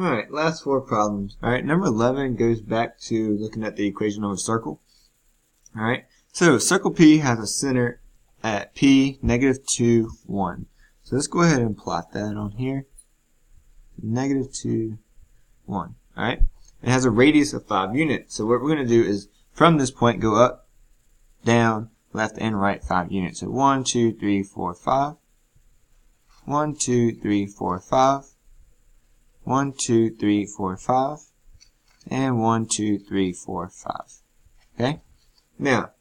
Alright, last 4 problems. Alright, number 11 goes back to looking at the equation of a circle. Alright, so circle P has a center at P, -2, 1. So let's go ahead and plot that on here. -2, 1. Alright, it has a radius of 5 units. So what we're going to do is from this point go up, down, left, and right 5 units. So 1, 2, 3, 4, 5. 1, 2, 3, 4, 5. 1, 2, 3, 4, 5, and 1, 2, 3, 4, 5. Okay? Now,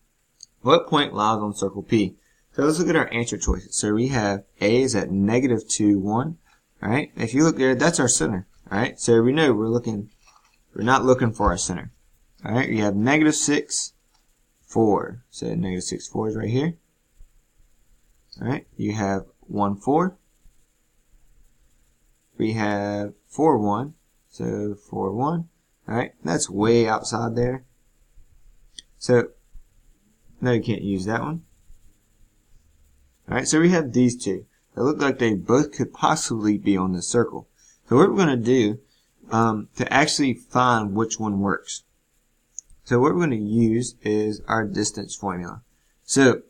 what point lies on circle P? So let's look at our answer choices. So we have A is at -2, 1. Alright? If you look there, that's our center. Alright? So we know we're not looking for our center. Alright? We have -6, 4. So -6, 4 is right here. Alright? You have 1, 4. We have 4, 1, so 4, 1. Alright, that's way outside there. So, no, you can't use that one. Alright, so we have these two. They look like they both could possibly be on this circle. So what we're going to do to actually find which one works. So what we're going to use is our distance formula. So,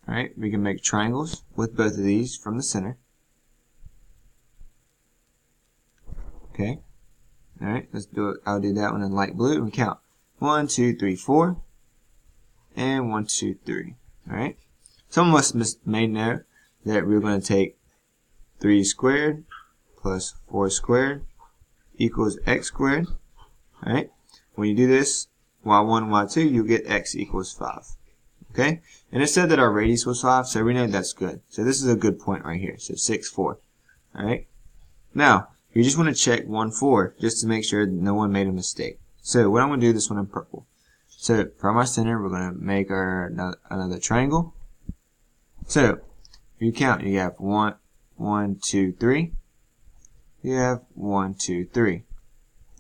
alright, we can make triangles with both of these from the center. Okay. Alright, let's do it. I'll do that one in light blue and we count 1, 2, 3, 4. And 1, 2, 3. Alright. Some of us may know that we're going to take 3 squared plus 4 squared equals x squared. Alright. When you do this, y1, y2, you'll get x equals 5. Okay. And it said that our radius was 5, so we know that's good. So this is a good point right here. So 6, 4. Alright. Now, you just want to check 1, 4 just to make sure that no one made a mistake. So what I'm going to do this one in purple. So from our center, we're going to make another triangle. So if you count, you have 1, 2, 3. You have 1, 2, 3.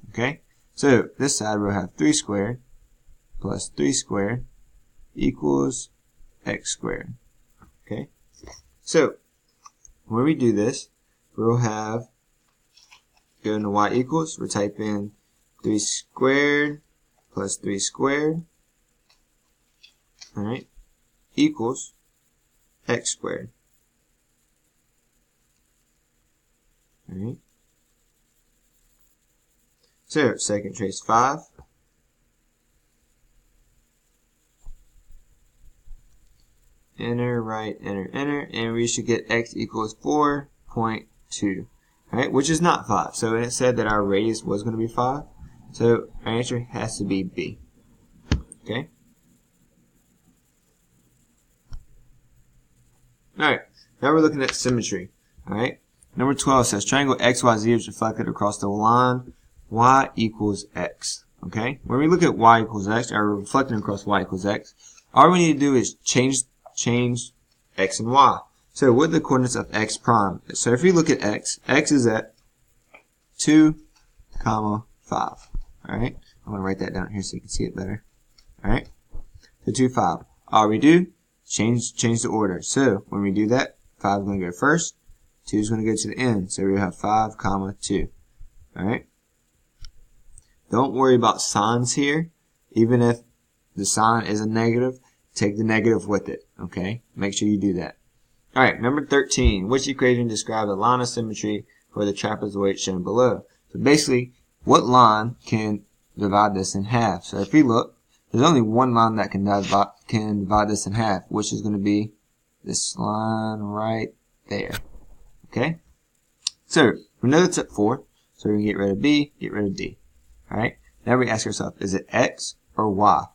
Okay. So this side we'll have 3 squared plus 3 squared equals x squared. Okay. So when we do this, we'll have go into y equals, we'll type in 3 squared plus 3 squared, alright, equals x squared. Alright. So, second trace 5. Enter, right, enter, enter, and we should get x equals 4.2. Alright, which is not 5. So it said that our radius was going to be 5. So our answer has to be B. Okay? Alright, now we're looking at symmetry. Alright, number 12 says triangle XYZ is reflected across the line y equals x. Okay? When we look at y equals x, or reflecting across y equals x, all we need to do is change x and y. So what are the coordinates of x prime? So if you look at x, x is at 2, 5. Alright? I'm going to write that down here so you can see it better. Alright? So 2, 5. All we do, change the order. So when we do that, 5 is going to go first, 2 is going to go to the end. So we have 5, 2. Alright? Don't worry about signs here. Even if the sign is a negative, take the negative with it. Okay? Make sure you do that. Alright, number 13. Which equation describes the line of symmetry for the trapezoid shown below? So basically, what line can divide this in half? So if we look, there's only one line that can divide this in half, which is going to be this line right there. Okay? So, we know it's at 4, so we can get rid of B, get rid of D. Alright? Now we ask ourselves, is it X or Y?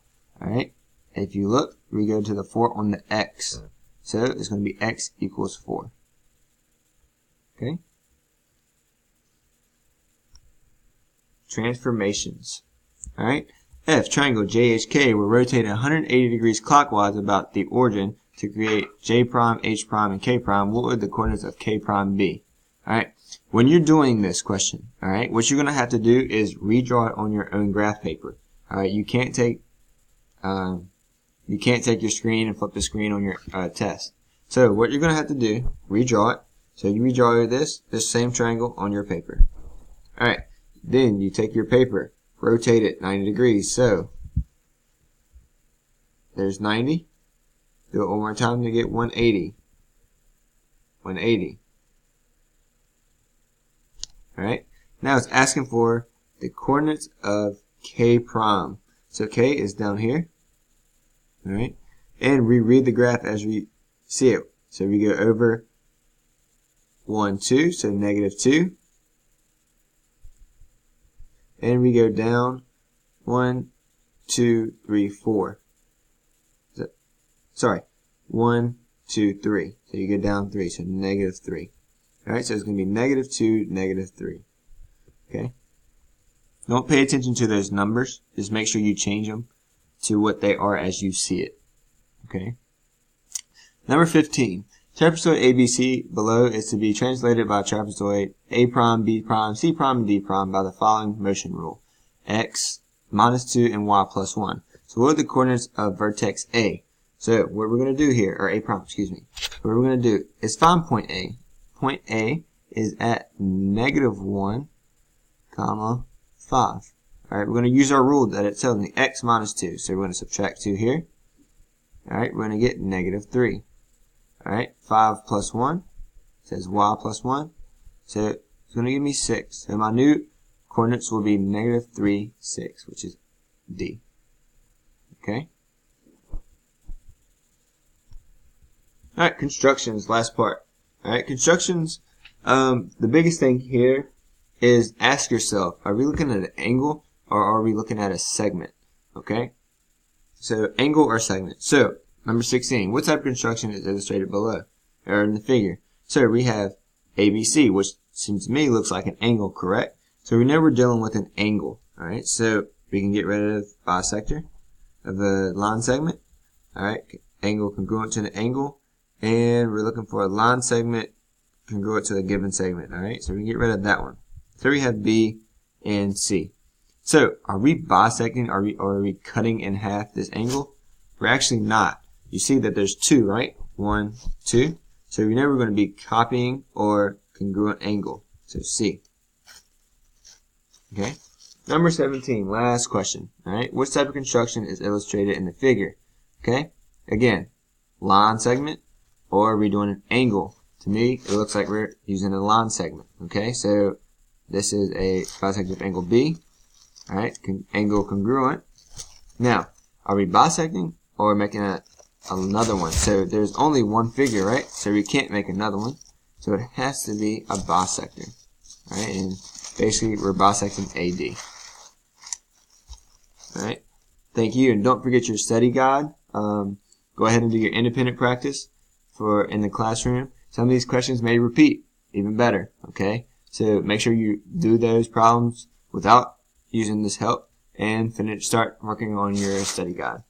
Alright? If you look, we go to the 4 on the X. So it's going to be x equals 4. Okay? Transformations. Alright? If triangle JHK were rotated 180 degrees clockwise about the origin to create J prime, H prime, and K prime, what would the coordinates of K prime be? Alright? When you're doing this question, alright, what you're going to have to do is redraw it on your own graph paper. Alright? You can't take your screen and flip the screen on your test. So what you're going to have to do, redraw it, So you redraw this same triangle on your paper. Alright, then you take your paper, rotate it 90 degrees. So there's 90. Do it one more time to get 180. 180. Alright, now it's asking for the coordinates of K prime. So K is down here. Alright, and we read the graph as we see it. So we go over 1, 2, so negative 2. And we go down 1, 2, 3, 4. Sorry, 1, 2, 3. So you go down 3, so negative 3. Alright, so it's going to be negative 2, negative 3. Okay? Don't pay attention to those numbers. Just make sure you change them to what they are as you see it. Okay? Number 15. Trapezoid ABC below is to be translated by trapezoid A prime, B prime, C prime, and D prime by the following motion rule. X minus 2 and Y plus 1. So what are the coordinates of vertex A? So what we're going to do here, or A prime, excuse me. What we're going to do is find point A. Point A is at negative 1, comma, 5. Alright, we're going to use our rule that it tells me X minus 2. So we're going to subtract 2 here. Alright, we're going to get negative 3. Alright, 5 plus 1 says Y plus 1. So it's going to give me 6. So my new coordinates will be negative 3, 6, which is D. Okay? Alright, constructions, last part. Alright, constructions, the biggest thing here is ask yourself, are we looking at an angle or are we looking at a segment? Okay? So, angle or segment. So, number 16, what type of construction is illustrated below, or in the figure? So, we have ABC, which seems to me looks like an angle, correct? So, we know we're dealing with an angle. Alright, so we can get rid of bisector of a line segment. Alright, angle congruent to the angle. And we're looking for a line segment congruent to a given segment. Alright, so we can get rid of that one. So we have B and C. So, are we bisecting, or are we cutting in half this angle? We're actually not. You see that there's 2, right? 1, 2. So we know we're going to be copying or congruent angle. So C. Okay? Number 17, last question. Alright, what type of construction is illustrated in the figure? Okay? Again, line segment, or are we doing an angle? To me, it looks like we're using a line segment. Okay, so this is a bisector of angle B. Alright, angle congruent. Now, are we bisecting or making another one? So there's only one figure, right? So we can't make another one. So it has to be a bisector. Alright, and basically we're bisecting AD. Alright, thank you, and don't forget your study guide. Go ahead and do your independent practice in the classroom. Some of these questions may repeat, even better, okay? So make sure you do those problems without using this help and start working on your study guide.